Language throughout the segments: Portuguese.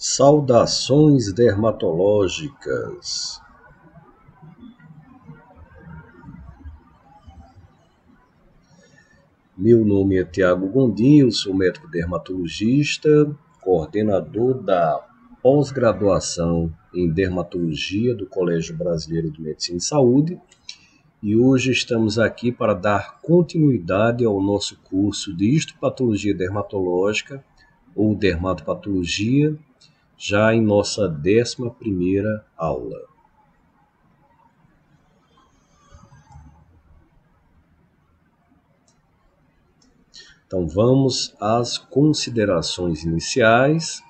Saudações dermatológicas. Meu nome é Tiago Gondim, eu sou médico dermatologista, coordenador da pós-graduação em dermatologia do Colégio Brasileiro de Medicina e Saúde, e hoje estamos aqui para dar continuidade ao nosso curso de histopatologia dermatológica ou dermatopatologia, já em nossa 11ª aula. Então vamos às considerações iniciais.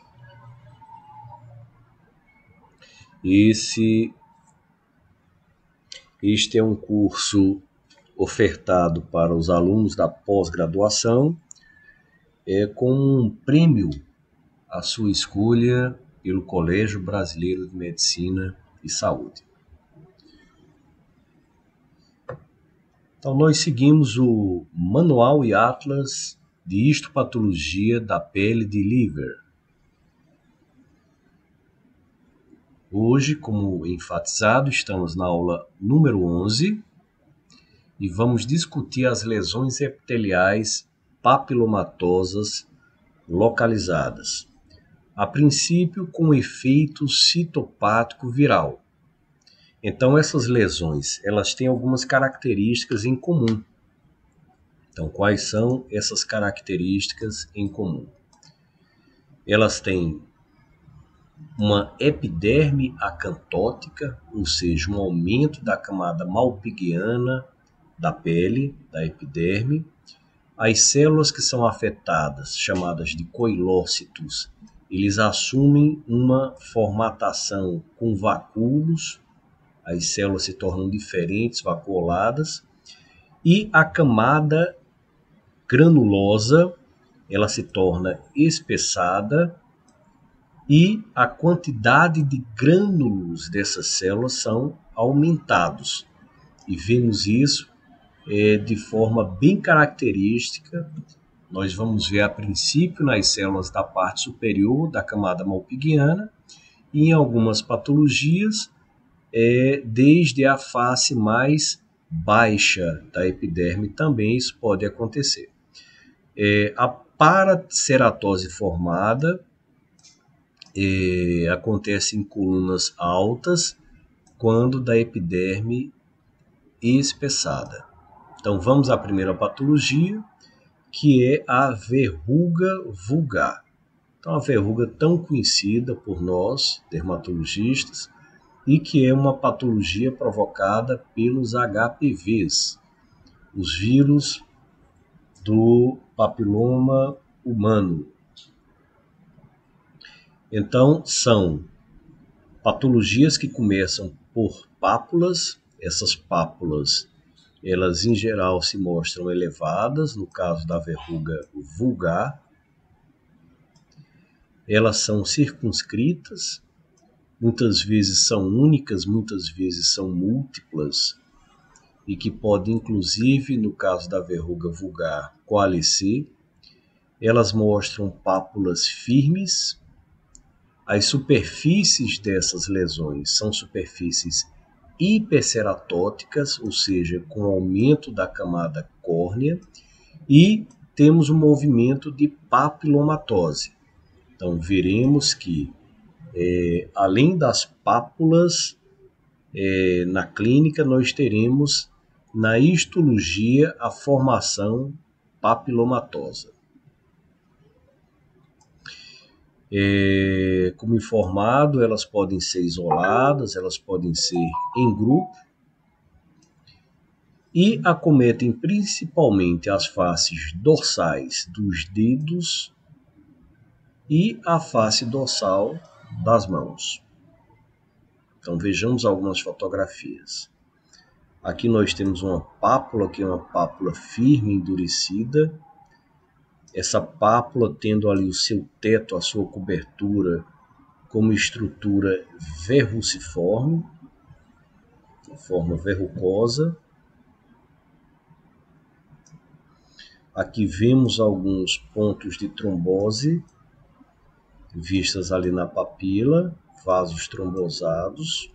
Este é um curso ofertado para os alunos da pós-graduação, com um prêmio à sua escolha pelo Colégio Brasileiro de Medicina e Saúde. Então nós seguimos o Manual e Atlas de Histopatologia da Pele de Liver. Hoje, como enfatizado, estamos na aula número 11 e vamos discutir as lesões epiteliais papilomatosas localizadas, a princípio com efeito citopático viral. Então, essas lesões, elas têm algumas características em comum. Então, quais são essas características em comum? Elas têm uma epiderme acantótica, ou seja, um aumento da camada malpighiana da pele, da epiderme. As células que são afetadas, chamadas de coilócitos, eles assumem uma formatação com vacúolos, as células se tornam diferentes, vacuoladas, e a camada granulosa, ela se torna espessada, e a quantidade de grânulos dessas células são aumentados. E vemos isso de forma bem característica. Nós vamos ver a princípio nas células da parte superior da camada malpighiana e em algumas patologias desde a face mais baixa da epiderme também isso pode acontecer. A paraceratose formada acontece em colunas altas quando da epiderme espessada. Então vamos à primeira patologia, que é a verruga vulgar. Então a verruga tão conhecida por nós, dermatologistas, e que é uma patologia provocada pelos HPVs, os vírus do papiloma humano. Então são patologias que começam por pápulas. Essas pápulas, elas em geral se mostram elevadas, no caso da verruga vulgar. Elas são circunscritas, muitas vezes são únicas, muitas vezes são múltiplas, e que podem, inclusive, no caso da verruga vulgar, coalescer. Elas mostram pápulas firmes. As superfícies dessas lesões são superfícies hiperceratóticas, ou seja, com aumento da camada córnea, e temos um movimento de papilomatose. Então, veremos que, além das pápulas, na clínica nós teremos na histologia a formação papilomatosa. Como informado, elas podem ser isoladas, elas podem ser em grupo e acometem principalmente as faces dorsais dos dedos e a face dorsal das mãos. Então vejamos algumas fotografias. Aqui nós temos uma pápula, que é uma pápula firme, endurecida. Essa pápula tendo ali o seu teto, a sua cobertura, como estrutura verruciforme, de forma verrucosa. Aqui vemos alguns pontos de trombose vistas ali na papila, vasos trombosados.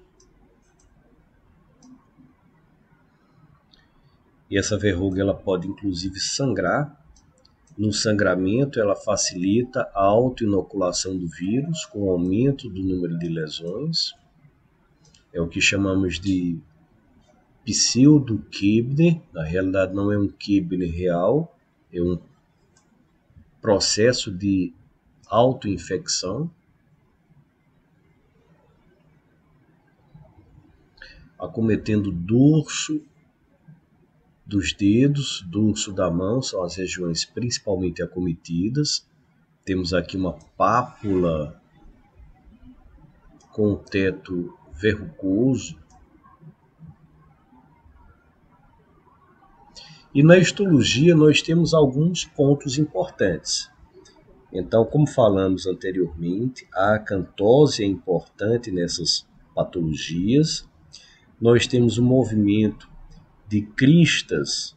E essa verruga ela pode inclusive sangrar. No sangramento, ela facilita a autoinoculação do vírus com o aumento do número de lesões. É o que chamamos de pseudokibne. Na realidade, não é um kibne real, é um processo de autoinfecção. Acometendo o dorso dos dedos, dorso da mão, são as regiões principalmente acometidas. Temos aqui uma pápula com o teto verrucoso. E na histologia nós temos alguns pontos importantes. Então, como falamos anteriormente, a acantose é importante nessas patologias. Nós temos um movimento de cristas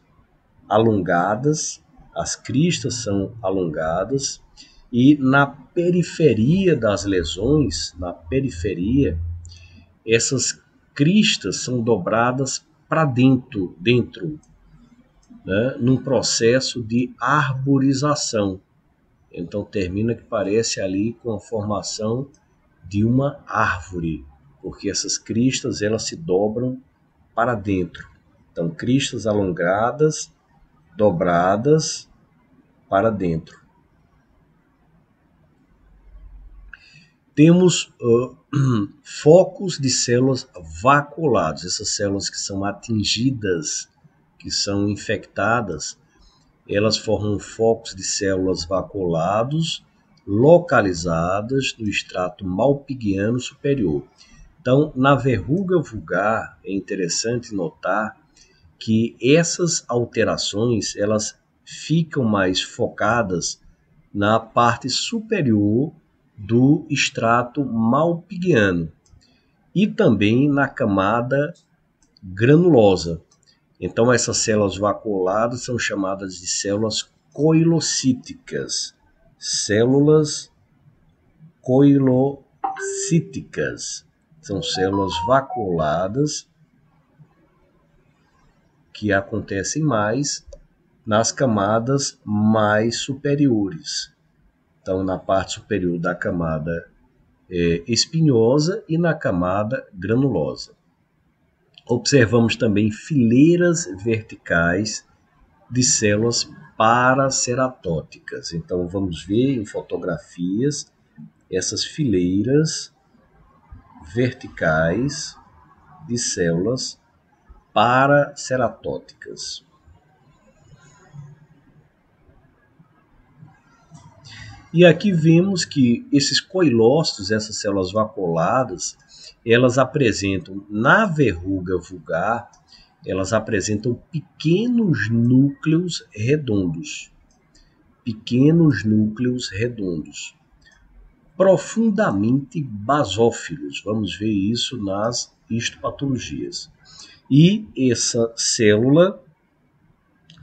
alongadas, as cristas são alongadas, e na periferia das lesões, na periferia, essas cristas são dobradas para dentro, né, num processo de arborização. Então termina que parece ali com a formação de uma árvore, porque essas cristas elas se dobram para dentro. Então, cristas alongadas, dobradas para dentro. Temos focos de células vaculados, essas células que são atingidas, que são infectadas, elas formam focos de células vaculados, localizadas no extrato malpighiano superior. Então, na verruga vulgar, é interessante notar que essas alterações elas ficam mais focadas na parte superior do extrato malpighiano e também na camada granulosa. Então, essas células vaculadas são chamadas de células coilocíticas. Células coilocíticas são células vaculadas que acontecem mais nas camadas mais superiores. Então, na parte superior da camada espinhosa e na camada granulosa. Observamos também fileiras verticais de células paraceratóticas. Então, vamos ver em fotografias essas fileiras verticais de células paraceratóticas. E aqui vemos que esses coilócitos, essas células vaculadas, elas apresentam, na verruga vulgar, elas apresentam pequenos núcleos redondos. Pequenos núcleos redondos. Profundamente basófilos. Vamos ver isso nas histopatologias. E essa célula,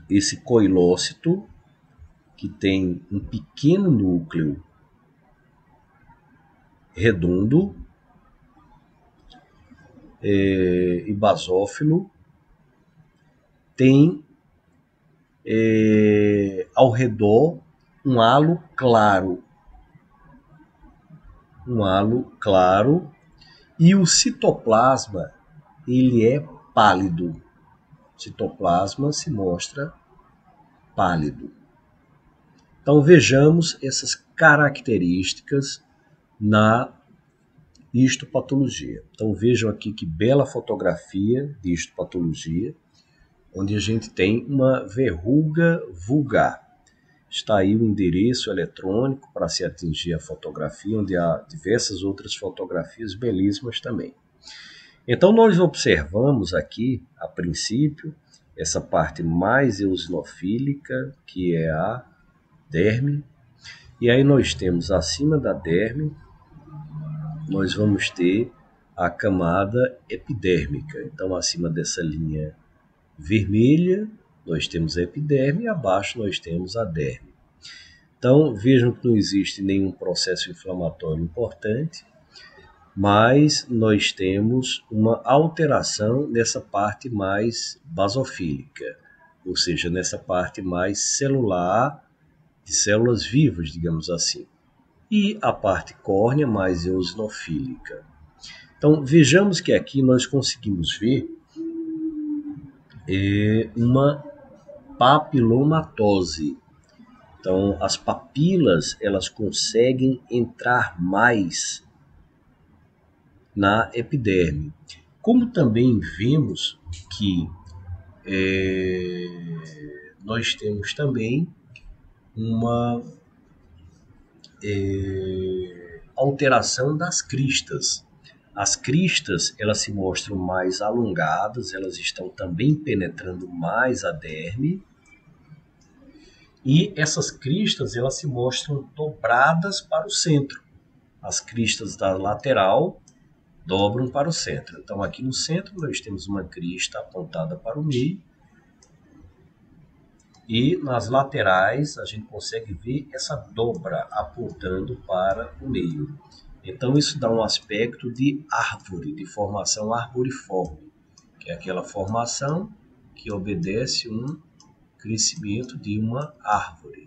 esse coilócito, que tem um pequeno núcleo redondo e basófilo, tem ao redor um halo claro. Um halo claro, e o citoplasma ele é pálido. O citoplasma se mostra pálido. Então vejamos essas características na histopatologia. Então vejam aqui que bela fotografia de histopatologia, onde a gente tem uma verruga vulgar. Está aí o endereço eletrônico para se atingir a fotografia, onde há diversas outras fotografias belíssimas também. Então nós observamos aqui, a princípio, essa parte mais eosinofílica, que é a derme, e aí nós temos acima da derme, nós vamos ter a camada epidérmica. Então acima dessa linha vermelha, nós temos a epiderme e abaixo nós temos a derme. Então, vejam que não existe nenhum processo inflamatório importante, mas nós temos uma alteração nessa parte mais basofílica, ou seja, nessa parte mais celular, de células vivas, digamos assim. E a parte córnea mais eosinofílica. Então, vejamos que aqui nós conseguimos ver uma papilomatose. Então, as papilas, elas conseguem entrar mais na epiderme. Como também vemos que nós temos também uma alteração das cristas. As cristas, elas se mostram mais alongadas, elas estão também penetrando mais a derme. E essas cristas, elas se mostram dobradas para o centro. As cristas da lateral dobram para o centro. Então, aqui no centro, nós temos uma crista apontada para o meio. E nas laterais, a gente consegue ver essa dobra apontando para o meio. Então, isso dá um aspecto de árvore, de formação arboriforme, que é aquela formação que obedece um crescimento de uma árvore.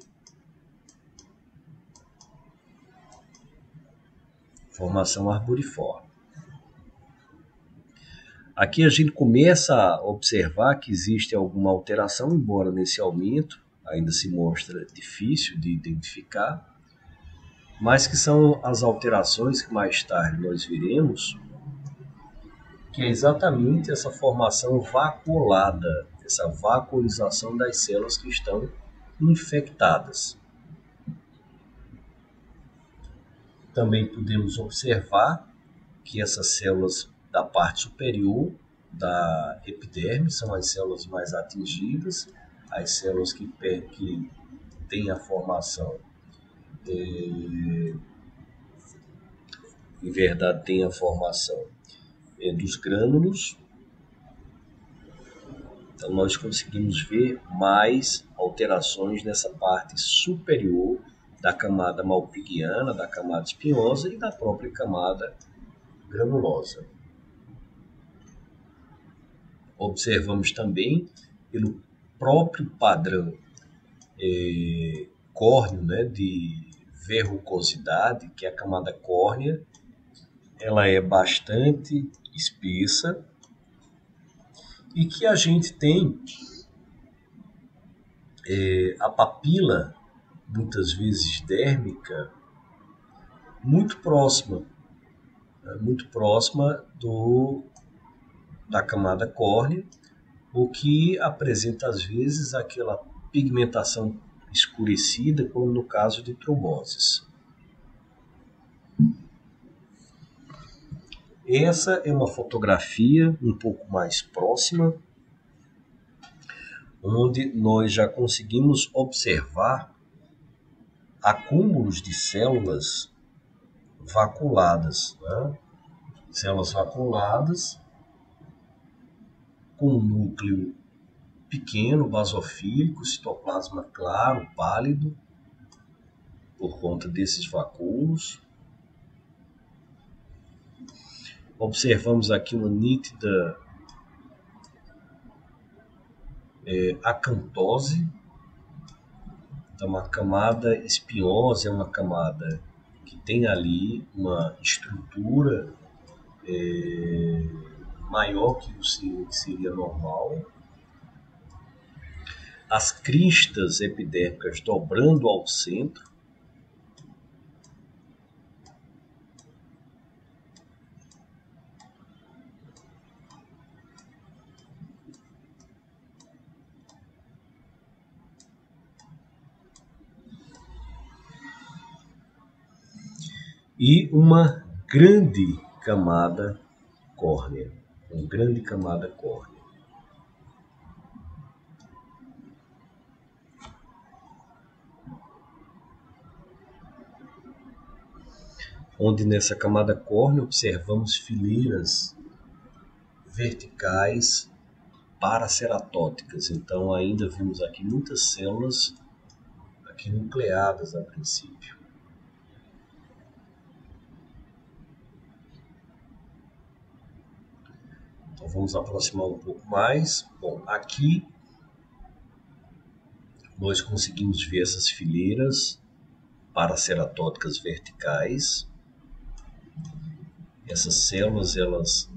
Formação arboriforme. Aqui a gente começa a observar que existe alguma alteração, embora nesse aumento ainda se mostra difícil de identificar, mas que são as alterações que mais tarde nós veremos, que é exatamente essa formação vacuolada, essa vacuolização das células que estão infectadas. Também podemos observar que essas células da parte superior da epiderme são as células mais atingidas, as células que têm a formação, em verdade, têm a formação dos grânulos. Então, nós conseguimos ver mais alterações nessa parte superior da camada malpighiana, da camada espinhosa e da própria camada granulosa. Observamos também, pelo próprio padrão córneo, né, de verrucosidade, que é a camada córnea, ela é bastante espessa e que a gente tem a papila, muitas vezes dérmica, muito próxima da camada córnea, o que apresenta às vezes aquela pigmentação escurecida, como no caso de tromboses. Essa é uma fotografia um pouco mais próxima, onde nós já conseguimos observar acúmulos de células vaculadas, né? Células vaculadas com um núcleo pequeno, basofílico, citoplasma claro, pálido, por conta desses vacúolos. Observamos aqui uma nítida acantose. Então, a camada espinhosa é uma camada que tem ali uma estrutura maior que o que seria normal. As cristas epidérmicas dobrando ao centro. E uma grande camada córnea. Uma grande camada córnea. Onde nessa camada córnea observamos fileiras verticais paraceratóticas. Então ainda vimos aqui muitas células aqui nucleadas a princípio. Então vamos aproximar um pouco mais. Bom, aqui nós conseguimos ver essas fileiras paraceratóticas verticais. Essas células, elas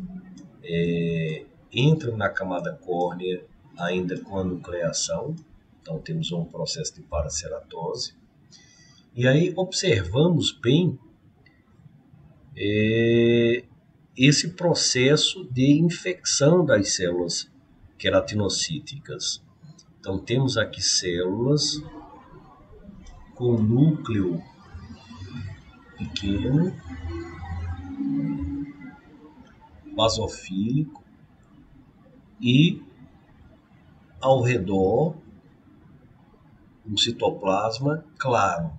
entram na camada córnea ainda com a nucleação. Então temos um processo de paraceratose. E aí observamos bem esse processo de infecção das células queratinocíticas. Então temos aqui células com núcleo pequeno, basofílico, e ao redor um citoplasma claro.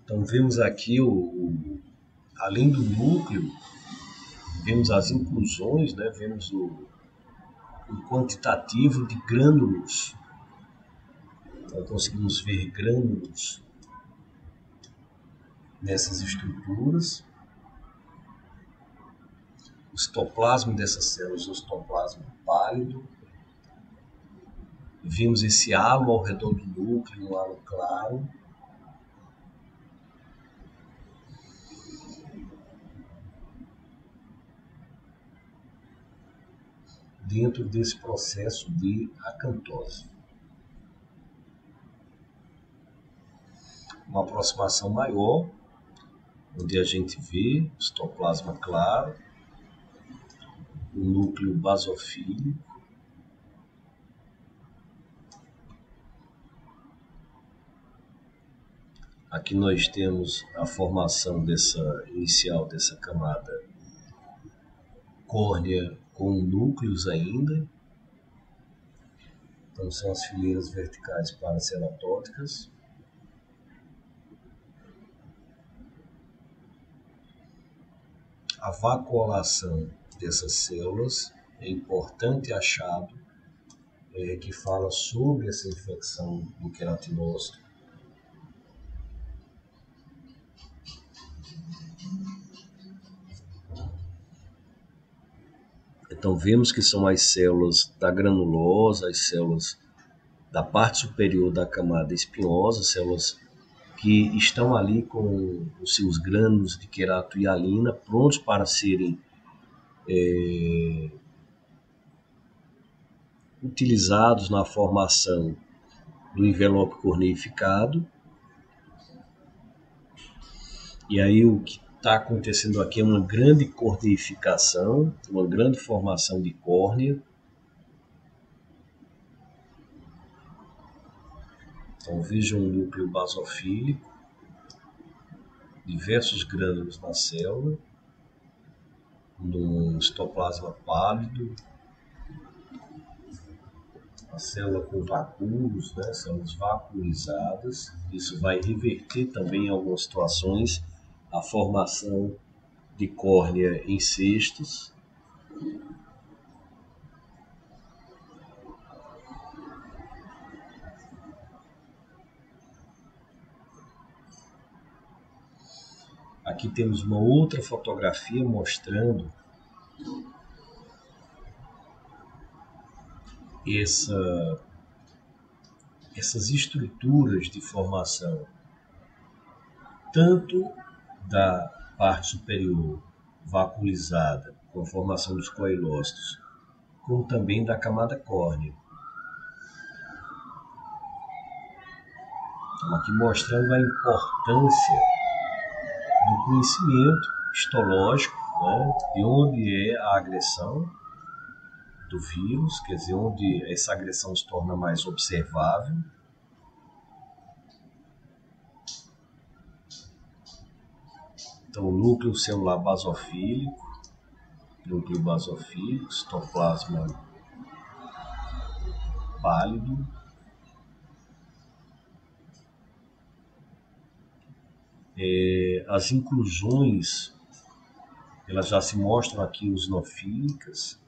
Então vemos aqui, além do núcleo, vemos as inclusões, né? Vemos o quantitativo de grânulos. Então conseguimos ver grânulos nessas estruturas. O citoplasma dessas células é um citoplasma pálido. Vimos esse halo ao redor do núcleo, um halo claro. Dentro desse processo de acantose. Uma aproximação maior, onde a gente vê o citoplasma claro, o núcleo basofílico, aqui nós temos a formação inicial dessa camada córnea com núcleos ainda. Então são as fileiras verticais paraceratóticas. A vacuolação dessas células é importante achado que fala sobre essa infecção do queratinócito. Então vemos que são as células da granulosa, as células da parte superior da camada espinhosa, células que estão ali com os seus grânulos de queratohialina prontos para serem utilizados na formação do envelope corneificado. E aí o que está acontecendo aqui é uma grande corneificação, uma grande formação de córnea. Então vejam o núcleo basofílico, diversos grânulos na célula, num citoplasma pálido, a célula com vacúolos, né, células vacuolizadas. Isso vai reverter também em algumas situações a formação de córnea em cistos. Aqui temos uma outra fotografia mostrando essas estruturas de formação, tanto da parte superior vacuolizada, com a formação dos coilócitos, como também da camada córnea. Então, aqui mostrando a importância do conhecimento histológico, né, de onde é a agressão do vírus, quer dizer, onde essa agressão se torna mais observável. Então, o núcleo celular basofílico, citoplasma pálido. As inclusões, elas já se mostram aqui eosinofílicas.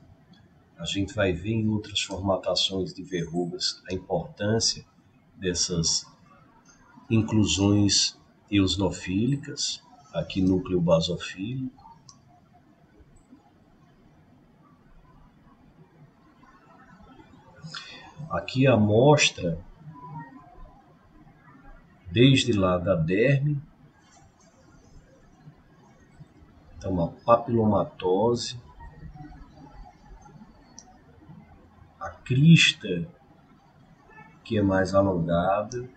A gente vai ver em outras formatações de verrugas a importância dessas inclusões eosinofílicas, aqui núcleo basofílico. Aqui a amostra, desde lá da derme, então a papilomatose, a crista, que é mais alongada,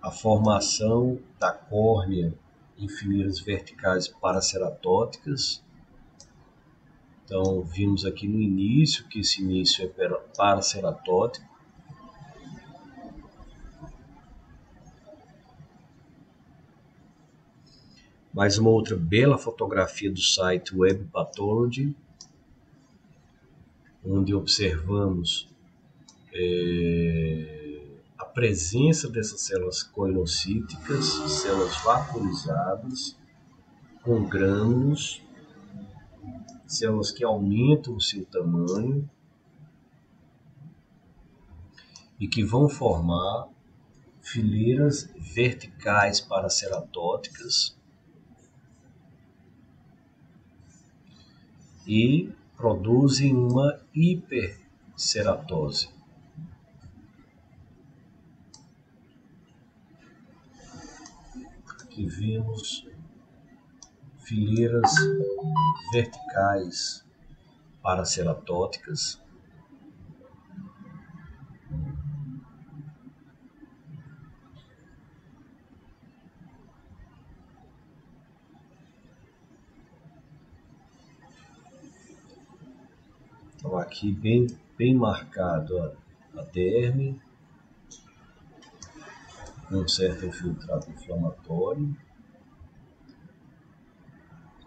a formação da córnea em fileiras verticais paraceratóticas. Então, vimos aqui no início que esse início é paraceratótico. Mais uma outra bela fotografia do site Web Pathology, onde observamos a presença dessas células coinocíticas, células vaporizadas, com grânulos, células que aumentam o seu tamanho e que vão formar fileiras verticais paraceratóticas e produzem uma hiperceratose. Aqui vemos fileiras verticais paraceratóticas. Então aqui bem marcado a derme, com um certo infiltrado inflamatório.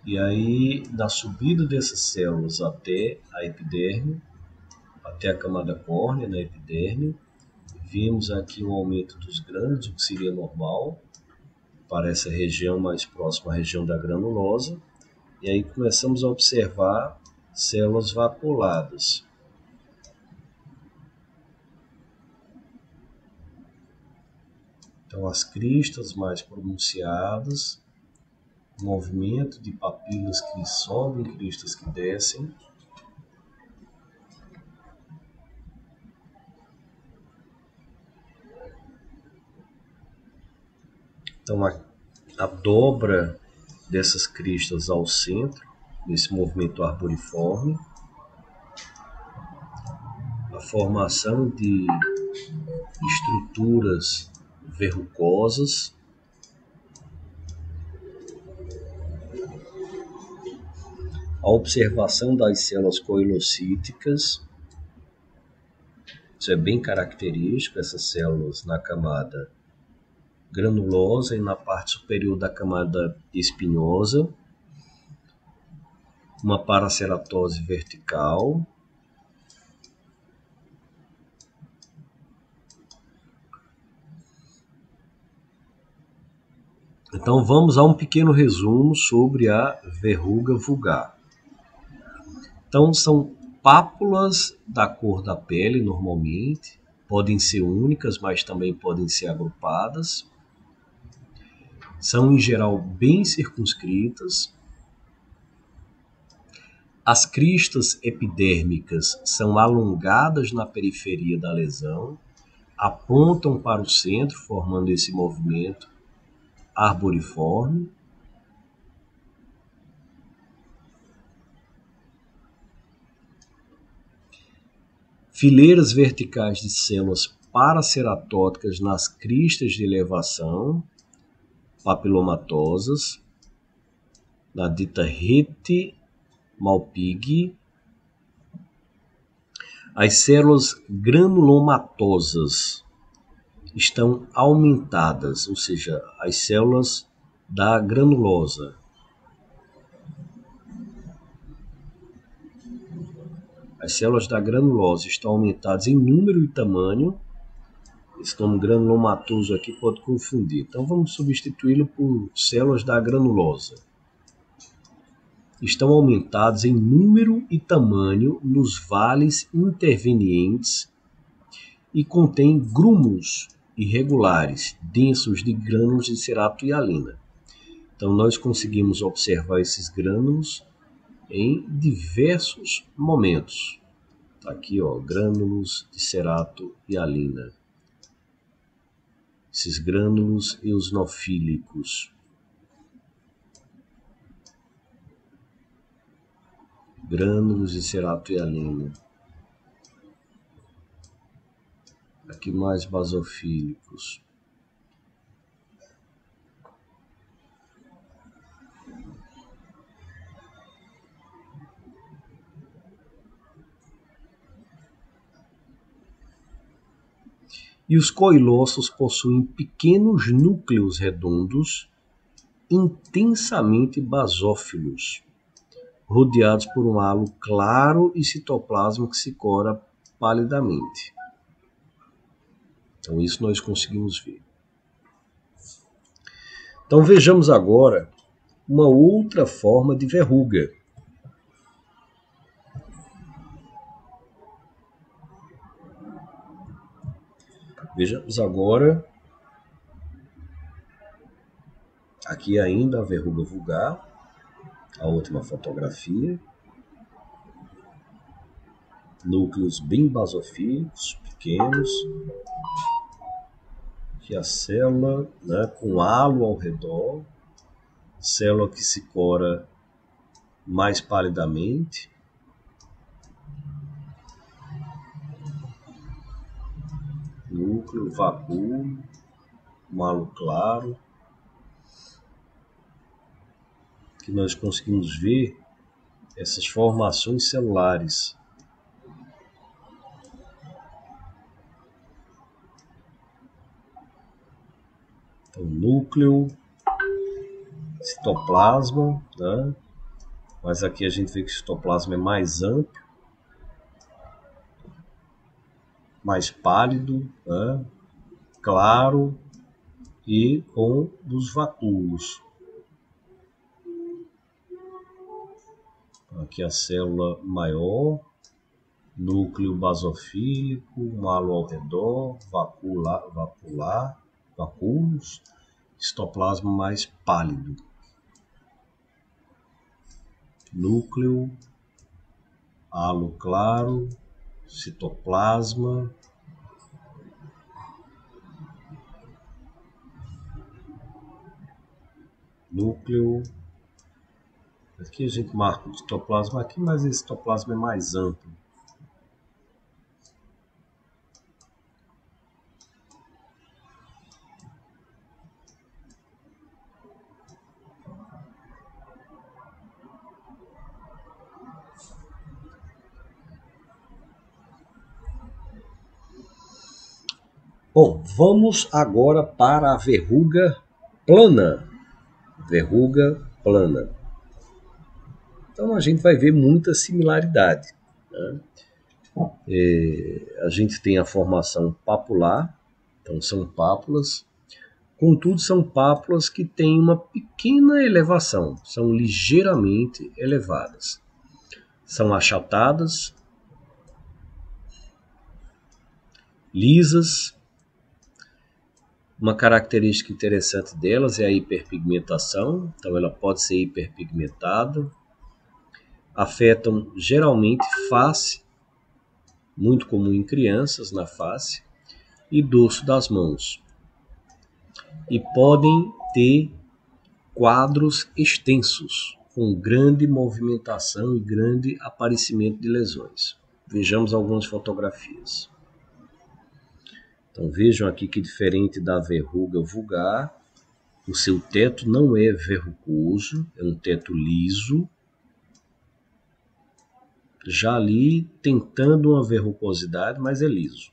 E aí, na subida dessas células até a epiderme, até a camada córnea na epiderme, vimos aqui um aumento dos grânulos, o que seria normal, para essa região mais próxima à região da granulosa. E aí começamos a observar células vacuoladas. Então, as cristas mais pronunciadas, movimento de papilas que sobem, cristas que descem. Então, a dobra dessas cristas ao centro, nesse movimento arboriforme. A formação de estruturas verrucosas. A observação das células coilocíticas. Isso é bem característico, essas células na camada granulosa e na parte superior da camada espinhosa. Uma paraceratose vertical. Então vamos a um pequeno resumo sobre a verruga vulgar. Então são pápulas da cor da pele normalmente, podem ser únicas, mas também podem ser agrupadas. São em geral bem circunscritas. As cristas epidérmicas são alongadas na periferia da lesão, apontam para o centro, formando esse movimento arboriforme. Fileiras verticais de células paraceratóticas nas cristas de elevação, papilomatosas, na dita rete Malpighi. As células granulomatosas estão aumentadas, ou seja, as células da granulosa. As células da granulosa estão aumentadas em número e tamanho, Esse nome granulomatoso aqui pode confundir. Então vamos substituí-lo por células da granulosa. Estão aumentados em número e tamanho nos vales intervenientes e contêm grumos irregulares, densos de grânulos de cerato-hialina. Então nós conseguimos observar esses grânulos em diversos momentos. Tá aqui, ó, grânulos de cerato-hialina. Esses grânulos eosinofílicos. Grânulos de cerato-hialina. Aqui mais basofílicos. E os coilócitos possuem pequenos núcleos redondos, intensamente basófilos, rodeados por um halo claro e citoplasma que se cora palidamente. Então isso nós conseguimos ver. Então vejamos agora uma outra forma de verruga. Vejamos agora, aqui ainda a verruga vulgar, a última fotografia. Núcleos bem basofílicos, pequenos. Aqui a célula, né, com halo ao redor. Célula que se cora mais palidamente. Núcleo, vacúolo, um halo claro. Que nós conseguimos ver essas formações celulares. Então, núcleo, citoplasma, né? Mas aqui a gente vê que o citoplasma é mais amplo, mais pálido, né? Claro e com os vacúolos. Aqui a célula maior, núcleo basofílico, um halo ao redor, vacúolos, citoplasma mais pálido. Núcleo, halo claro, citoplasma, núcleo. Aqui a gente marca o citoplasma aqui, mas esse citoplasma é mais amplo. Bom, vamos agora para a verruga plana. Verruga plana. Então a gente vai ver muita similaridade, né? A gente tem a formação papular, então são pápulas, contudo são pápulas que têm uma pequena elevação, são ligeiramente elevadas. São achatadas, lisas. Uma característica interessante delas é a hiperpigmentação, então ela pode ser hiperpigmentada. Afetam geralmente face, muito comum em crianças na face, e dorso das mãos. E podem ter quadros extensos, com grande movimentação e grande aparecimento de lesões. Vejamos algumas fotografias. Então vejam aqui que diferente da verruga vulgar, o seu teto não é verrucoso, é um teto liso. Já ali tentando uma verrucosidade, mas é liso.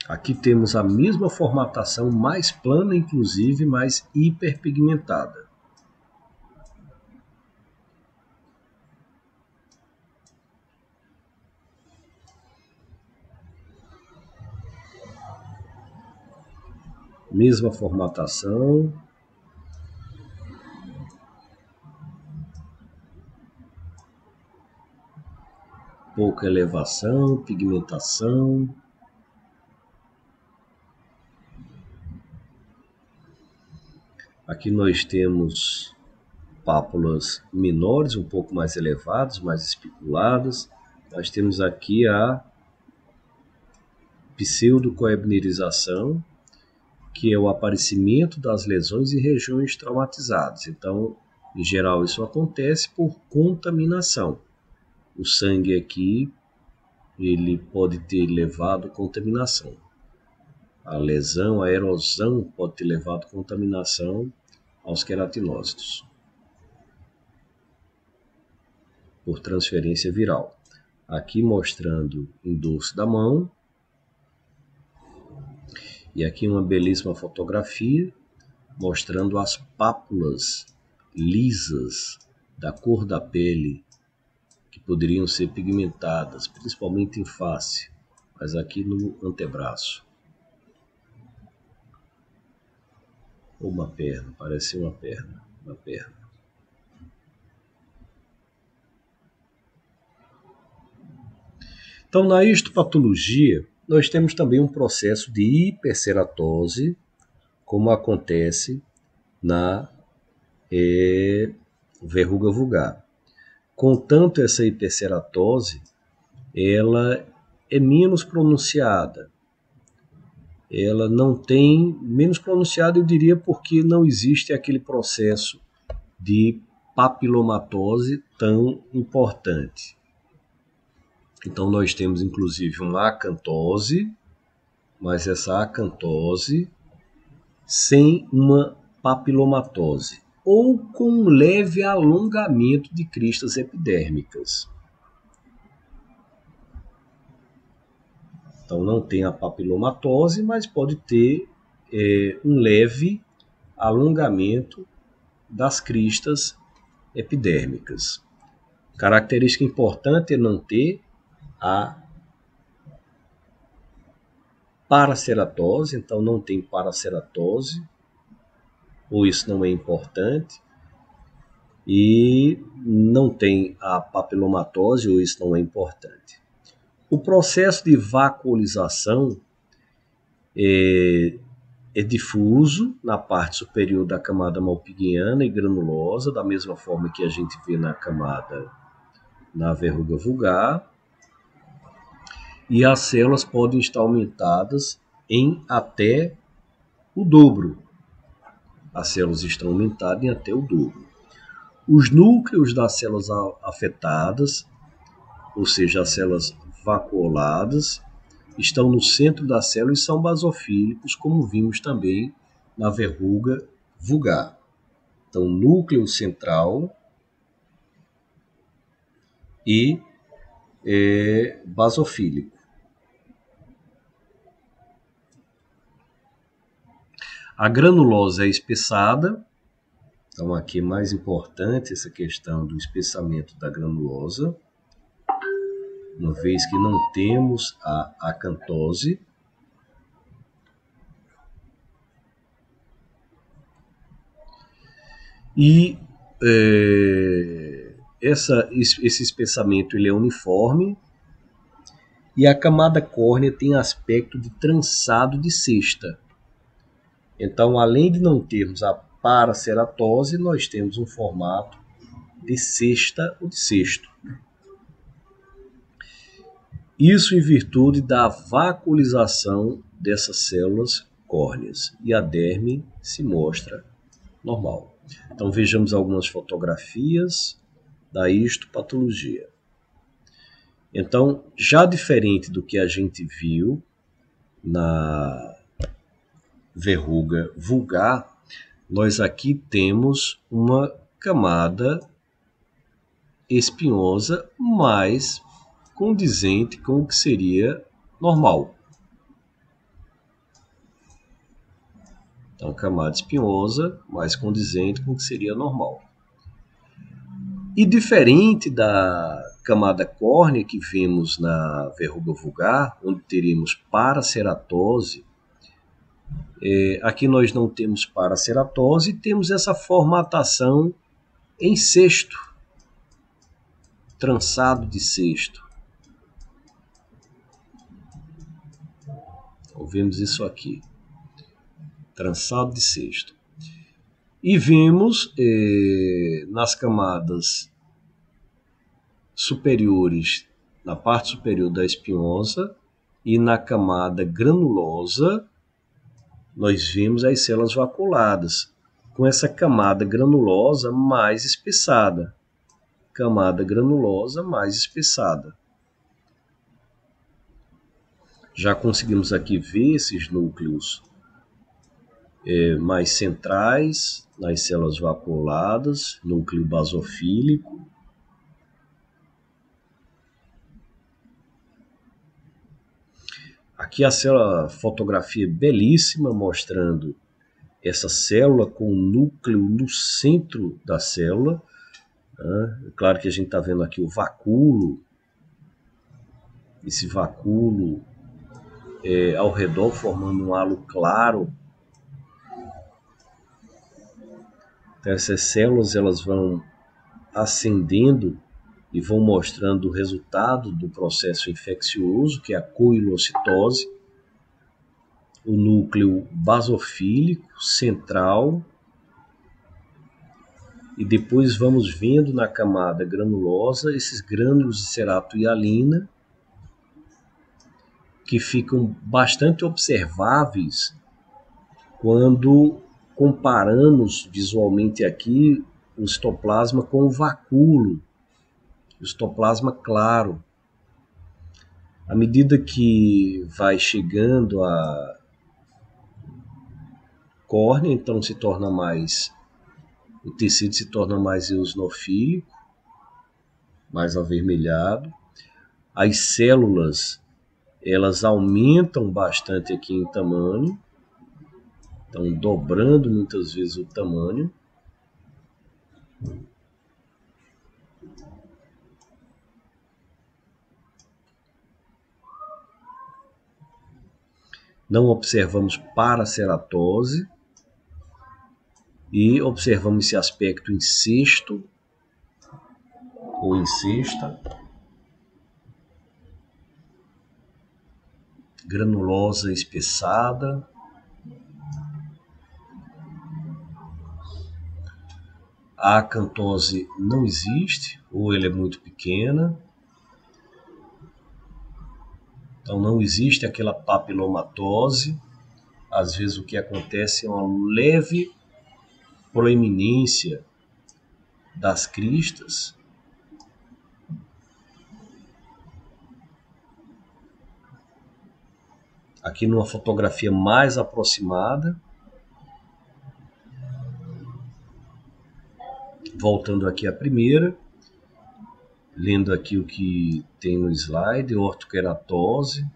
Aqui temos a mesma formatação, mais plana inclusive, mais hiperpigmentada. Mesma formatação. Pouca elevação, pigmentação. Aqui nós temos pápulas menores, um pouco mais elevadas, mais espiculadas. Nós temos aqui a pseudocoebnerização, que é o aparecimento das lesões em regiões traumatizadas. Então, em geral, isso acontece por contaminação. O sangue aqui, ele pode ter levado contaminação. A lesão, a erosão pode ter levado contaminação aos queratinócitos por transferência viral. Aqui mostrando em dorso da mão. E aqui uma belíssima fotografia mostrando as pápulas lisas da cor da pele que poderiam ser pigmentadas, principalmente em face, mas aqui no antebraço. Uma perna, parece uma perna. Então, na histopatologia, nós temos também um processo de hiperceratose, como acontece na verruga vulgar. Contanto, essa hiperceratose, ela é menos pronunciada. Ela não tem, menos pronunciada eu diria porque não existe aquele processo de papilomatose tão importante. Então nós temos inclusive uma acantose, mas essa acantose sem uma papilomatose, ou com um leve alongamento de cristas epidérmicas. Então não tem a papilomatose, mas pode ter um leve alongamento das cristas epidérmicas. Característica importante é não ter a paraceratose, então não tem paraceratose, ou isso não é importante, e não tem a papilomatose, ou isso não é importante. O processo de vacuolização é difuso na parte superior da camada malpighiana e granulosa, da mesma forma que a gente vê na verruga vulgar, e as células podem estar aumentadas em até o dobro. As células estão aumentadas em até o dobro. Os núcleos das células afetadas, ou seja, as células vacuoladas, estão no centro da célula e são basofílicos, como vimos também na verruga vulgar. Então, núcleo central e basofílico. A granulose é espessada, então aqui é mais importante essa questão do espessamento da granulosa, uma vez que não temos a acantose. E esse espessamento ele é uniforme, e a camada córnea tem aspecto de trançado de cesta. Então, além de não termos a paraceratose, nós temos um formato de cesta ou de cesto. Isso em virtude da vacuolização dessas células córneas, e a derme se mostra normal. Então, vejamos algumas fotografias da histopatologia. Então, já diferente do que a gente viu na verruga vulgar, nós aqui temos uma camada espinhosa mais condizente com o que seria normal. Então, camada espinhosa mais condizente com o que seria normal. E diferente da camada córnea que vimos na verruga vulgar, onde teríamos paraceratose, Aqui nós não temos paraceratose, temos essa formatação em cesto, trançado de cesto. Então, vemos isso aqui, trançado de cesto. E vimos nas camadas superiores, na parte superior da espinhosa e na camada granulosa, nós vimos as células vaculadas, com essa camada granulosa mais espessada. Camada granulosa mais espessada. Já conseguimos aqui ver esses núcleos mais centrais nas células vaculadas, núcleo basofílico. Aqui a fotografia belíssima mostrando essa célula com o núcleo no centro da célula. Claro que a gente está vendo aqui o vacúolo, esse vacúolo ao redor formando um halo claro. Então, essas células elas vão ascendendo e vão mostrando o resultado do processo infeccioso, que é a coilocitose, o núcleo basofílico central, e depois vamos vendo na camada granulosa esses grânulos de ceratoialina, que ficam bastante observáveis quando comparamos visualmente aqui o citoplasma com o vacúolo, o citoplasma claro. À medida que vai chegando a córnea, então o tecido se torna mais eosinofílico, mais avermelhado. As células, elas aumentam bastante aqui em tamanho, estão dobrando muitas vezes o tamanho. Não observamos paraceratose e observamos esse aspecto em cesto ou em cesta, granulosa espessada. A acantose não existe, ou ela é muito pequena. Então não existe aquela papilomatose. Às vezes o que acontece é uma leve proeminência das cristas. Aqui numa fotografia mais aproximada. Voltando aqui à primeira, lendo aqui o que tem no slide, ortoqueratose.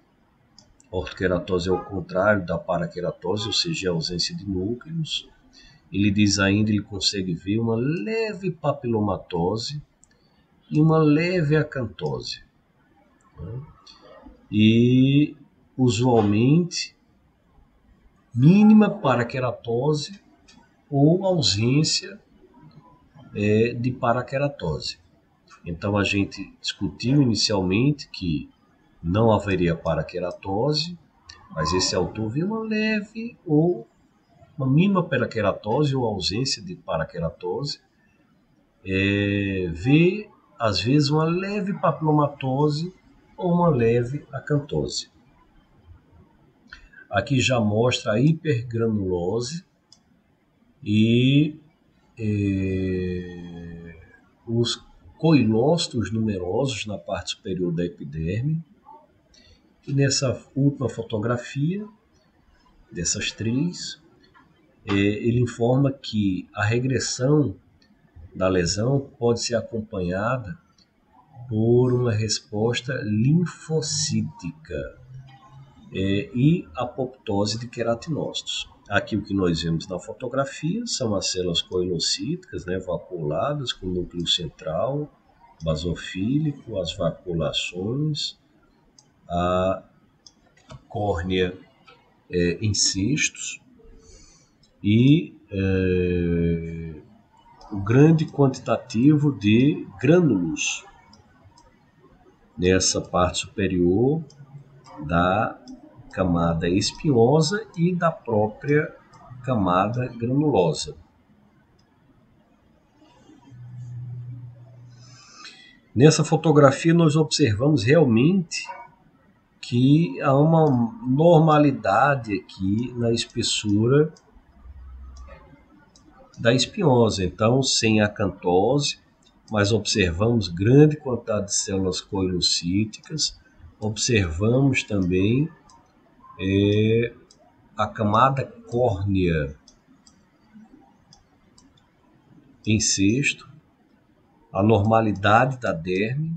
Ortoqueratose é o contrário da paraqueratose, ou seja, a ausência de núcleos. Ele diz ainda, ele consegue ver uma leve papilomatose e uma leve acantose. E, usualmente, mínima paraqueratose ou ausência de paraqueratose. Então a gente discutiu inicialmente que não haveria paraqueratose, mas esse autor viu uma leve ou uma mínima paraqueratose ou ausência de paraqueratose, vê às vezes uma leve papilomatose ou uma leve acantose. Aqui já mostra a hipergranulose e os coilócitos numerosos na parte superior da epiderme. E nessa última fotografia, dessas três, ele informa que a regressão da lesão pode ser acompanhada por uma resposta linfocítica e apoptose de queratinócitos. Aqui o que nós vemos na fotografia são as células coilocíticas, vaculadas, com núcleo central, basofílico, as vaculações, a córnea em cestos, e o grande quantitativo de grânulos nessa parte superior da camada espinhosa e da própria camada granulosa. Nessa fotografia nós observamos realmente que há uma normalidade aqui na espessura da espinhosa, então sem acantose, mas observamos grande quantidade de células coilocíticas, observamos também a camada córnea em cesto, a normalidade da derme.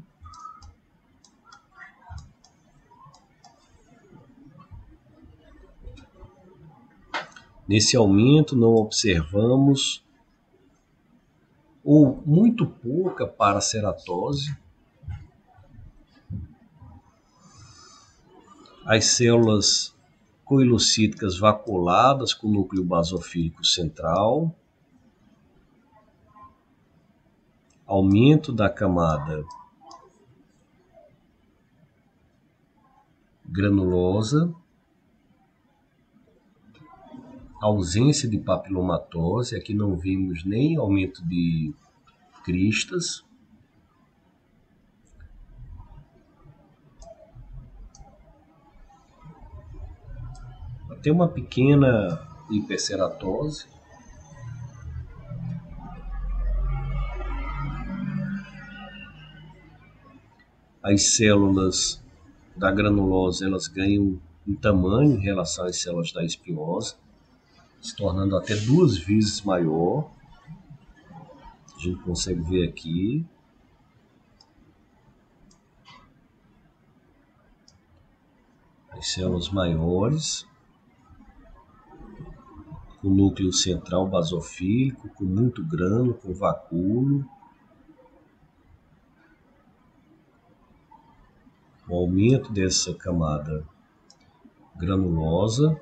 Nesse aumento não observamos ou muito pouca paraceratose. As células coilocíticas vacuoladas com núcleo basofílico central. Aumento da camada granulosa. Ausência de papilomatose, aqui não vimos nem aumento de cristas. Tem uma pequena hiperceratose. As células da granulosa elas ganham em tamanho em relação às células da espinhosa, se tornando até 2 vezes maior. A gente consegue ver aqui. As células maiores, com núcleo central basofílico, com muito grânulo, com vacúolo. O aumento dessa camada granulosa.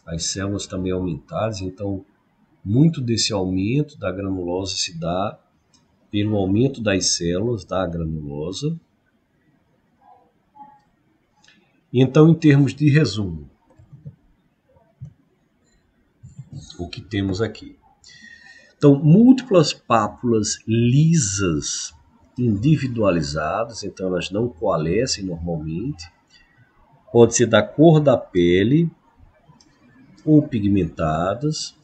As células também aumentadas, então muito desse aumento da granulosa se dá pelo aumento das células da granulosa. Então, em termos de resumo, o que temos aqui? Então, múltiplas pápulas lisas, individualizadas, então elas não coalescem normalmente. Pode ser da cor da pele ou pigmentadas.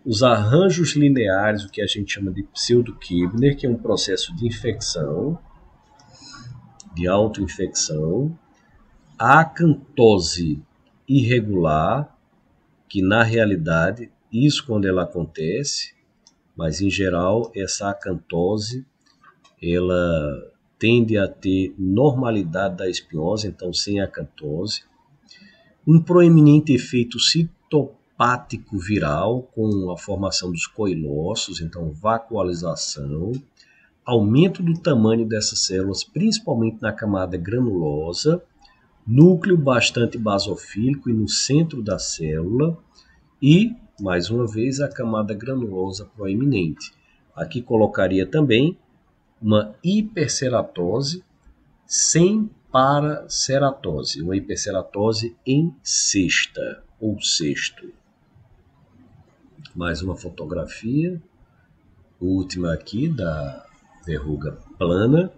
Os arranjos lineares, o que a gente chama de pseudo-Kibner, que é um processo de infecção, de autoinfecção. A acantose irregular, que na realidade, isso quando ela acontece, mas em geral essa acantose ela tende a ter normalidade da espinhosa, então sem acantose. Um proeminente efeito citopático viral com a formação dos coilócitos, então vacuolização, aumento do tamanho dessas células, principalmente na camada granulosa, núcleo bastante basofílico e no centro da célula e, mais uma vez, a camada granulosa proeminente. Aqui colocaria também uma hiperceratose sem paraceratose, uma hiperceratose em cesta ou cesto. Mais uma fotografia, última aqui da verruga plana.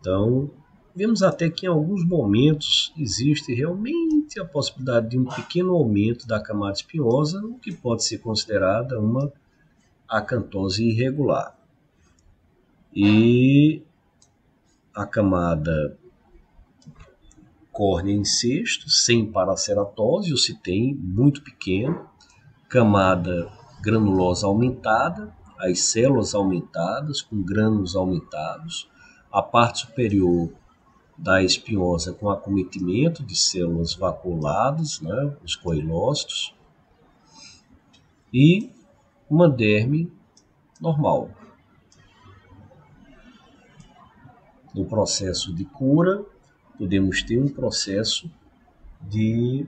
Então, vemos até que em alguns momentos existe realmente a possibilidade de um pequeno aumento da camada espinhosa, o que pode ser considerada uma acantose irregular. E a camada córnea em cesto, sem paraceratose, ou se tem, muito pequeno. Camada granulosa aumentada, as células aumentadas, com grânulos aumentados. A parte superior da espinhosa com acometimento de células vacuoladas, né, os coilócitos. E uma derme normal. No processo de cura, podemos ter um processo de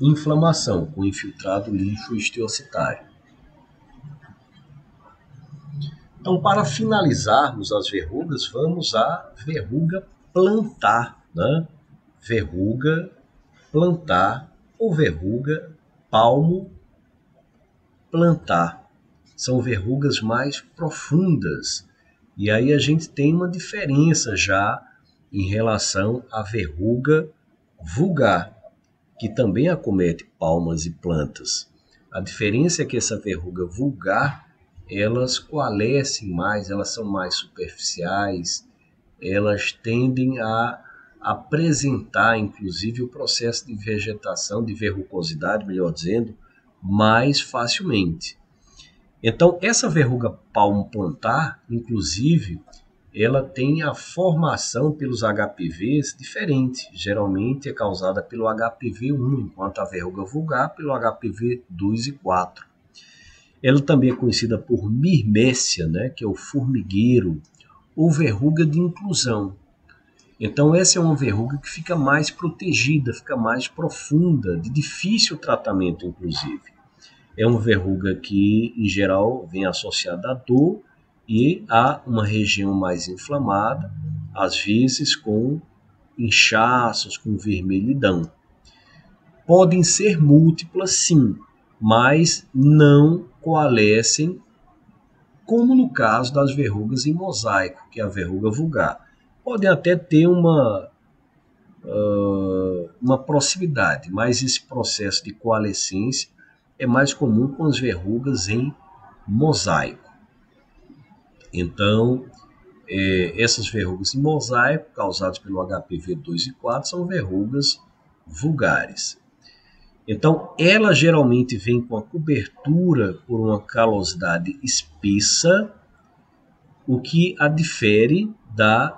inflamação com infiltrado linfohistiocytário. Então, para finalizarmos as verrugas, vamos à verruga plantar, né? Verruga plantar ou verruga palmo-plantar. São verrugas mais profundas. E aí a gente tem uma diferença já em relação à verruga vulgar, que também acomete palmas e plantas. A diferença é que essa verruga vulgar, elas coalescem mais, elas são mais superficiais, elas tendem a apresentar, inclusive, o processo de vegetação, de verrucosidade, melhor dizendo, mais facilmente. Então, essa verruga palmo-plantar, inclusive, ela tem a formação pelos HPVs diferente. Geralmente é causada pelo HPV1, enquanto a verruga vulgar pelo HPV 2 e 4. Ela também é conhecida por mirmécia, né, que é o formigueiro, ou verruga de inclusão. Então, essa é uma verruga que fica mais protegida, fica mais profunda, de difícil tratamento, inclusive. É uma verruga que, em geral, vem associada à dor e a uma região mais inflamada, às vezes com inchaços, com vermelhidão. Podem ser múltiplas, sim, mas não coalescem, como no caso das verrugas em mosaico, que é a verruga vulgar. Podem até ter uma proximidade, mas esse processo de coalescência é mais comum com as verrugas em mosaico. Então, essas verrugas em mosaico, causadas pelo HPV 2 e 4, são verrugas vulgares. Então, ela geralmente vem com a cobertura por uma calosidade espessa, o que a difere da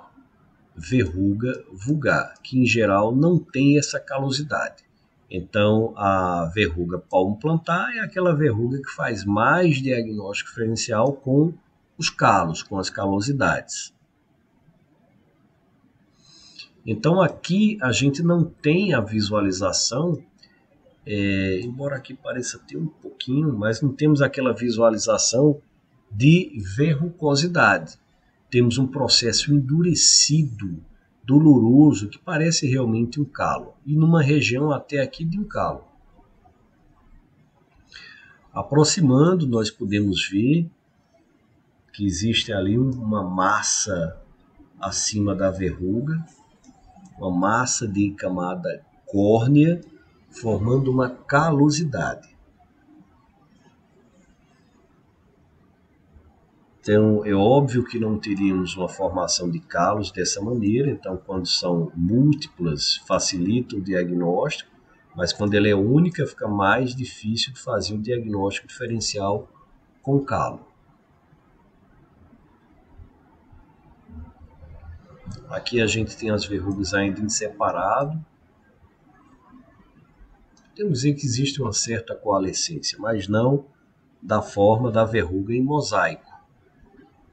verruga vulgar, que em geral não tem essa calosidade. Então, a verruga palmo-plantar é aquela verruga que faz mais diagnóstico diferencial com os calos, com as calosidades. Então, aqui a gente não tem a visualização, embora aqui pareça ter um pouquinho, mas não temos aquela visualização de verrucosidade. Temos um processo endurecido, doloroso, que parece realmente um calo, e numa região até aqui de um calo. Aproximando, nós podemos ver que existe ali uma massa acima da verruga, uma massa de camada córnea, formando uma calosidade. Então, é óbvio que não teríamos uma formação de calos dessa maneira, então, quando são múltiplas, facilita o diagnóstico, mas quando ela é única, fica mais difícil de fazer o diagnóstico diferencial com calo. Aqui a gente tem as verrugas ainda em separado. Podemos dizer que existe uma certa coalescência, mas não da forma da verruga em mosaico,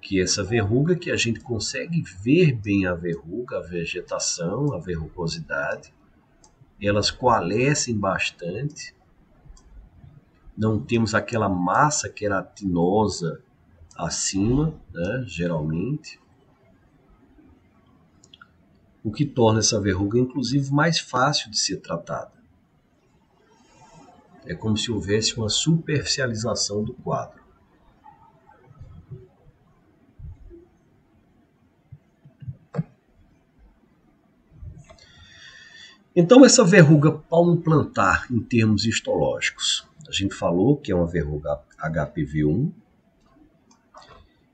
que é essa verruga que a gente consegue ver bem a verruga, a vegetação, a verrucosidade. Elas coalescem bastante. Não temos aquela massa queratinosa acima, né, geralmente. O que torna essa verruga, inclusive, mais fácil de ser tratada. É como se houvesse uma superficialização do quadro. Então, essa verruga palmo-plantar, em termos histológicos, a gente falou que é uma verruga HPV1,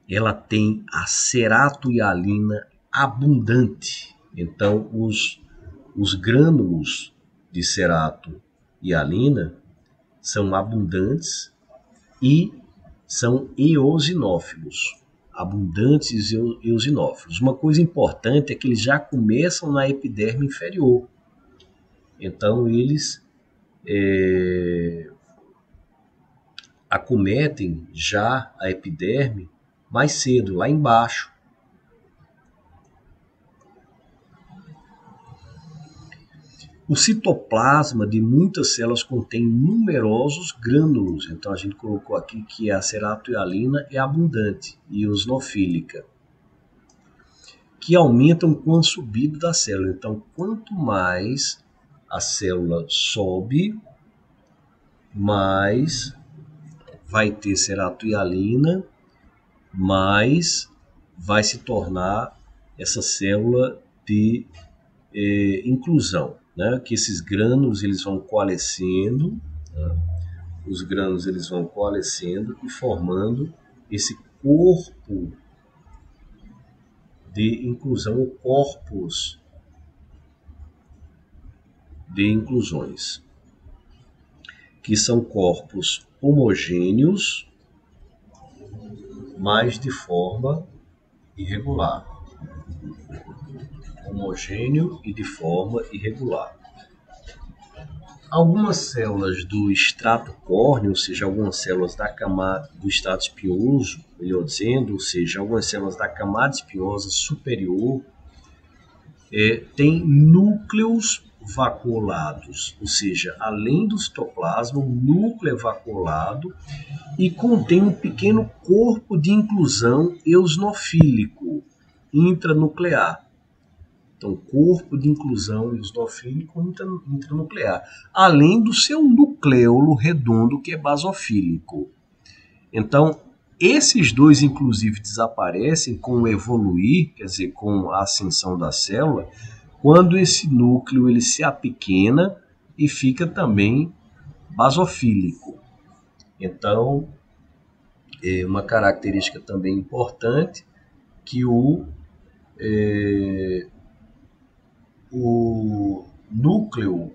ela tem a ceratohialina abundante. Então, os grânulos de ceratohialina são abundantes e são eosinófilos, abundantes eosinófilos. Uma coisa importante é que eles já começam na epiderme inferior. Então, eles acometem já a epiderme mais cedo, lá embaixo. O citoplasma de muitas células contém numerosos grânulos, então a gente colocou aqui que a ceratoialina é abundante e eosinofílica, que aumentam com a subida da célula. Então, quanto mais a célula sobe, mais vai ter ceratoialina, mais vai se tornar essa célula de inclusão, né? Que esses grânulos eles vão coalescendo, né? Os grânulos eles vão coalescendo e formando esse corpo de inclusão, o corpus de inclusões, que são corpos homogêneos, mas de forma irregular. Homogêneo e de forma irregular. Algumas células do extrato córneo, ou seja, algumas células da camada do extrato espinhoso, melhor dizendo, ou seja, algumas células da camada espinhosa superior, têm núcleos vacuolados, ou seja, além do citoplasma, o núcleo é vacuolado e contém um pequeno corpo de inclusão eosinofílico intranuclear. Então, corpo de inclusão eosinofílico intranuclear, além do seu nucleolo redondo, que é basofílico. Então, esses dois, inclusive, desaparecem com o evoluir, quer dizer, com a ascensão da célula, quando esse núcleo ele se apequena e fica também basofílico. Então, é uma característica também importante que o núcleo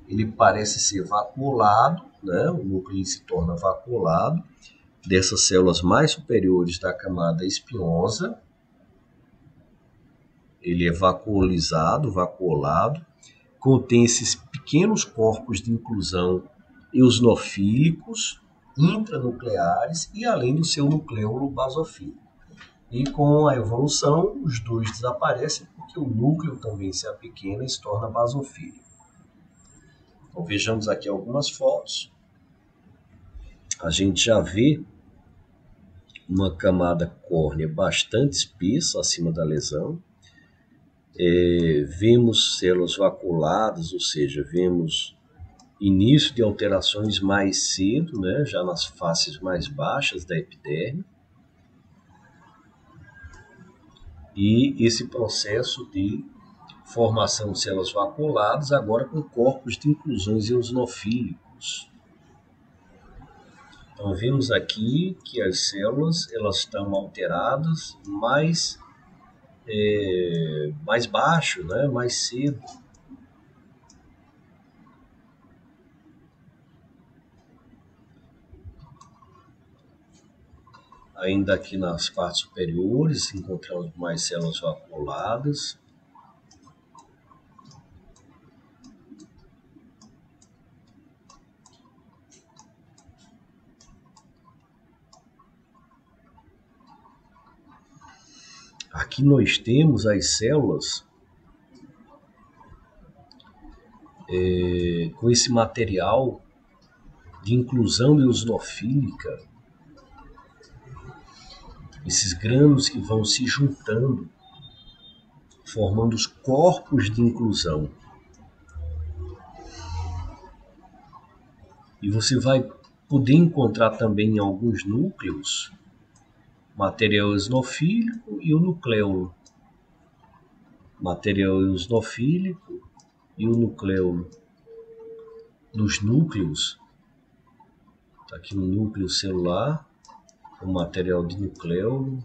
ele parece ser vacuolado, né? O núcleo se torna vacuolado dessas células mais superiores da camada espinhosa. Ele é vacuolado, contém esses pequenos corpos de inclusão eosinofílicos, intranucleares e além do seu nucleolo basofílico. E com a evolução, os dois desaparecem porque o núcleo também se apequena e se torna basofílico. Então vejamos aqui algumas fotos. A gente já vê uma camada córnea bastante espessa acima da lesão. Vemos células vacuoladas, ou seja, vemos início de alterações mais cedo, né, já nas faces mais baixas da epiderme. E esse processo de formação de células vacuoladas agora com corpos de inclusões eosinofílicos. Então vemos aqui que as células elas estão alteradas mais baixo, né, mais cedo. Ainda aqui nas partes superiores encontramos mais células vacuoladas. Aqui nós temos as células com esse material de inclusão eosinofílica, esses grânulos que vão se juntando, formando os corpos de inclusão. E você vai poder encontrar também em alguns núcleos material eosinofílico e o nucleolo. Material eosinofílico e o nucleolo. Nos núcleos, está aqui o núcleo celular, o material de nucleolo,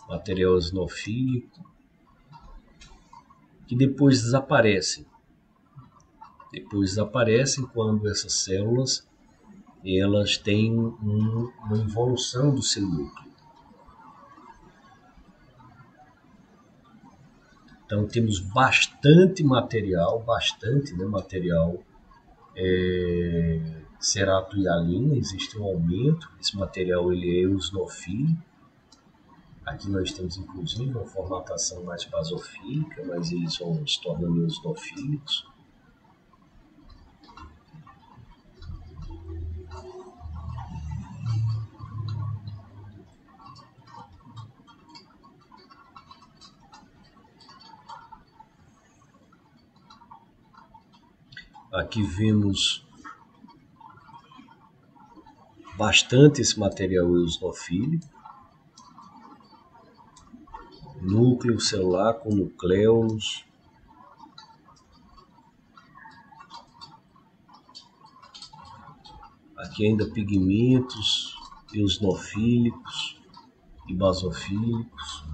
material eosinofílico, que depois desaparecem. Depois desaparecem quando essas células elas têm uma involução do seu núcleo. Então temos bastante material, material ceratoialina, existe um aumento, esse material ele é eosinofílico. Aqui nós temos inclusive uma formatação mais basofílica, mas eles vão se tornando eosinofílicos. Aqui vemos bastante esse material eosinofílico. Núcleo celular com nucleus. Aqui ainda pigmentos eosinofílicos e basofílicos.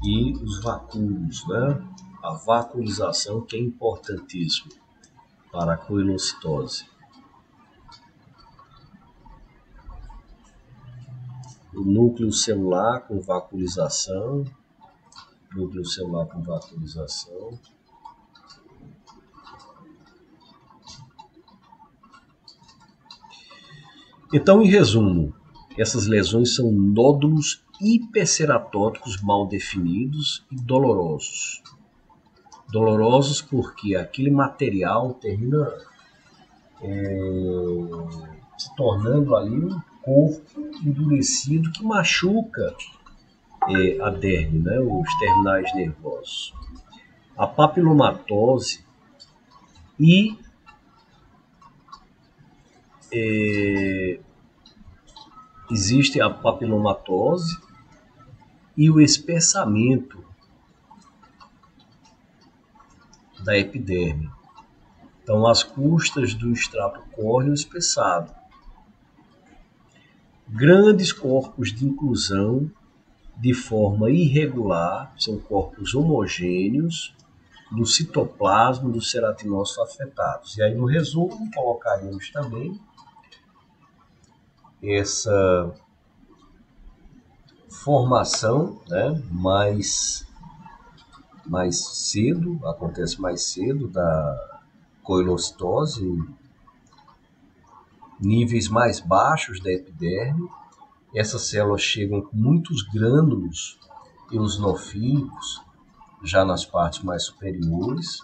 E os vacúolos, né? A vacuolização, que é importantíssimo para a coelocitose. O núcleo celular com vacuolização. Núcleo celular com vacuolização. Então, em resumo, essas lesões são nódulos hiperceratóticos mal definidos e dolorosos. Dolorosos porque aquele material termina se tornando ali um corpo endurecido que machuca a derme, né, os terminais nervosos. A papilomatose e existe a papilomatose e o espessamento da epiderme. Então, às custas do extrato córneo espessado. Grandes corpos de inclusão de forma irregular, são corpos homogêneos no citoplasma dos ceratinócitos afetados. E aí, no resumo, colocaríamos também essa formação, né, mais cedo, acontece mais cedo da coelocitose, níveis mais baixos da epiderme. Essas células chegam com muitos grânulos eosinofílicos já nas partes mais superiores,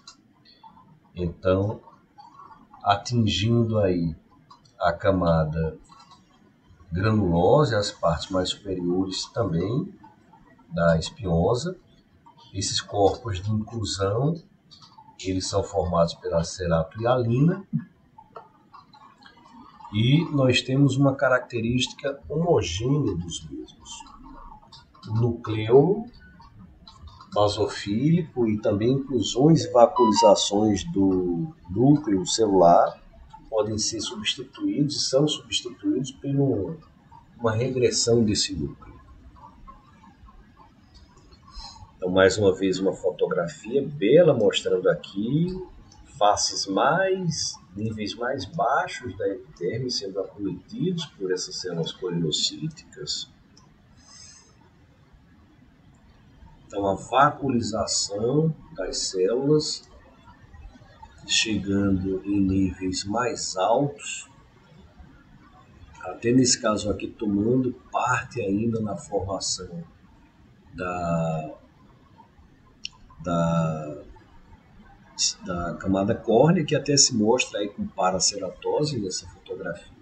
então atingindo aí a camada granulosa, as partes mais superiores também da espinhosa. Esses corpos de inclusão, eles são formados pela ceratohialina e nós temos uma característica homogênea dos mesmos. O núcleo basofílico e também inclusões e vacuolizações do núcleo celular podem ser substituídos e são substituídos por uma regressão desse núcleo. Então, mais uma vez, uma fotografia bela mostrando aqui faces níveis mais baixos da epiderme sendo acometidos por essas células coelocíticas. Então, a vacuolização das células chegando em níveis mais altos, até nesse caso aqui tomando parte ainda na formação da camada córnea, que até se mostra aí com paraceratose nessa fotografia.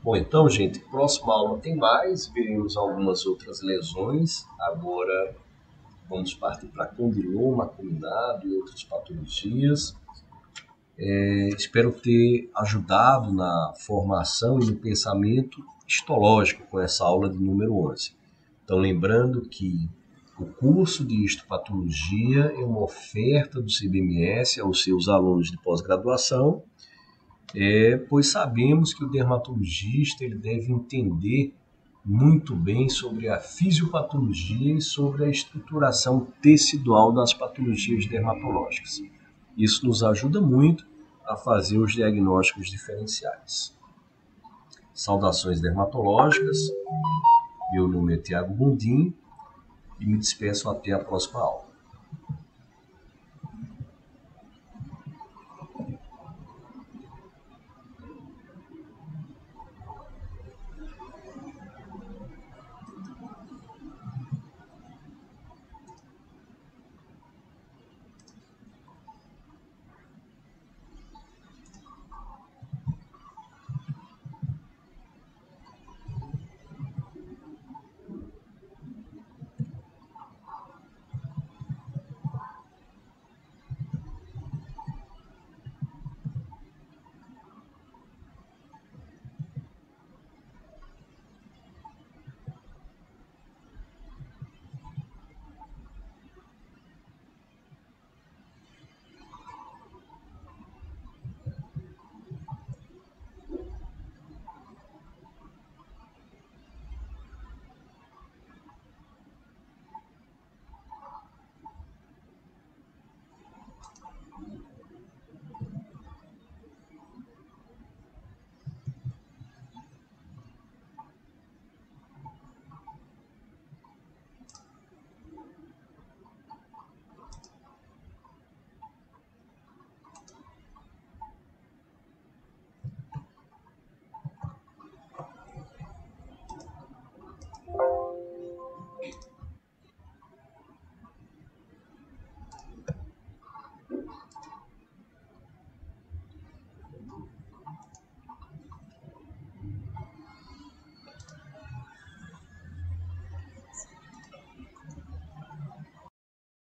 Bom, então, gente, próxima aula tem mais, veremos algumas outras lesões. Agora vamos partir para condiloma acuminado e outras patologias. Espero ter ajudado na formação e no pensamento histológico com essa aula de número 11. Então, lembrando que o curso de histopatologia é uma oferta do CBMS aos seus alunos de pós-graduação, pois sabemos que o dermatologista ele deve entender muito bem sobre a fisiopatologia e sobre a estruturação tecidual das patologias dermatológicas. Isso nos ajuda muito a fazer os diagnósticos diferenciais. Saudações dermatológicas. Meu nome é Tiago Gondim e me despeço até a próxima aula.